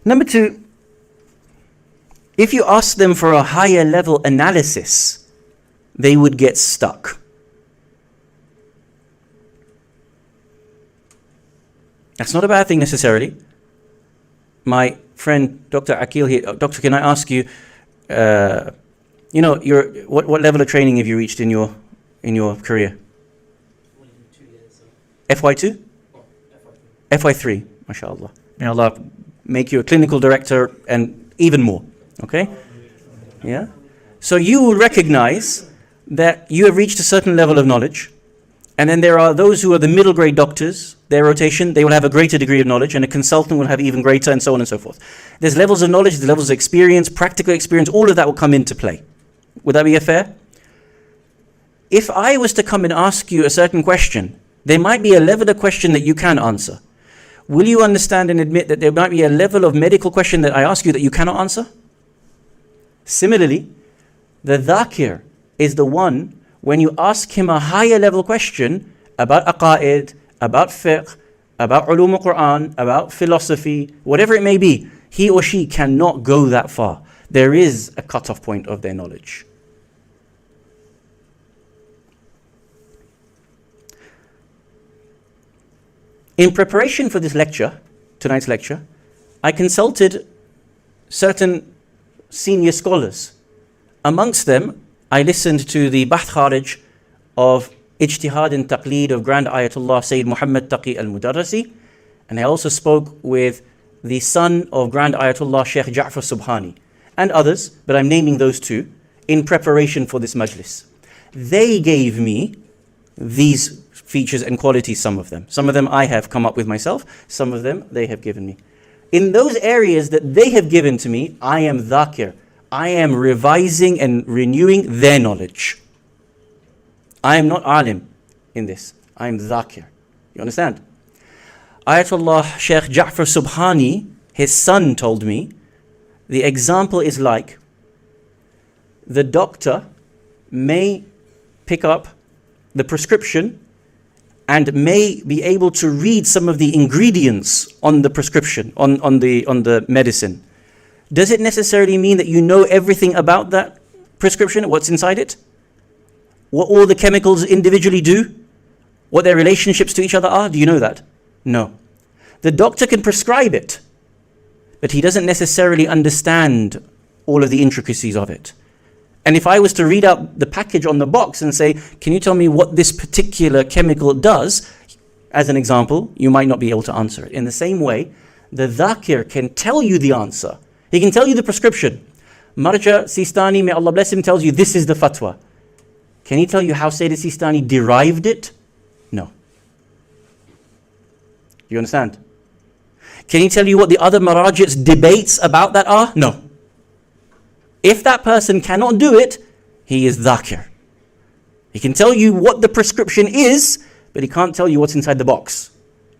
Number two, if you ask them for a higher level analysis, they would get stuck. That's not a bad thing necessarily. My friend Dr. Akil here, Doctor, can I ask you, what level of training have you reached in your career? 2 years. FY2? FY3, mashallah. May Allah make you a clinical director and even more. Okay? Yeah? So you will recognize that you have reached a certain level of knowledge, and then there are those who are the middle grade doctors, their rotation, they will have a greater degree of knowledge, and a consultant will have even greater, and so on and so forth. There's levels of knowledge, there's levels of experience, practical experience, all of that will come into play. Would that be fair? If I was to come and ask you a certain question, there might be a level of question that you can answer. Will you understand and admit that there might be a level of medical question that I ask you that you cannot answer? Similarly, the dhakir is the one, when you ask him a higher level question about aqaid, about fiqh, about ulum al-Quran, about philosophy, whatever it may be, he or she cannot go that far. There is a cutoff point of their knowledge. In preparation for this lecture, tonight's lecture, I consulted certain senior scholars. Amongst them, I listened to the Bahth Kharij of Ijtihad and Taqleed of Grand Ayatollah Sayyid Muhammad Taqi al-Mudarrisi, and I also spoke with the son of Grand Ayatollah Sheikh Ja'far Subhani and others, but I'm naming those two, in preparation for this majlis. They gave me these features and qualities, some of them. Some of them I have come up with myself, some of them they have given me. In those areas that they have given to me, I am dhakir. I am revising and renewing their knowledge. I am not alim in this. I am dhakir. You understand? Ayatollah Sheikh Ja'far Subhani, his son, told me, the example is like the doctor may pick up the prescription and may be able to read some of the ingredients on the prescription, on the medicine. Does it necessarily mean that you know everything about that prescription, what's inside it? What all the chemicals individually do? What their relationships to each other are? Do you know that? No. The doctor can prescribe it, but he doesn't necessarily understand all of the intricacies of it. And if I was to read out the package on the box and say, can you tell me what this particular chemical does? As an example, you might not be able to answer it. In the same way, the dhakir can tell you the answer. He can tell you the prescription. Marja Sistani, may Allah bless him, tells you this is the fatwa. Can he tell you how Sayyid Sistani derived it? No. You understand? Can he tell you what the other marajit's debates about that are? No. If that person cannot do it, he is dhakir. He can tell you what the prescription is, but he can't tell you what's inside the box.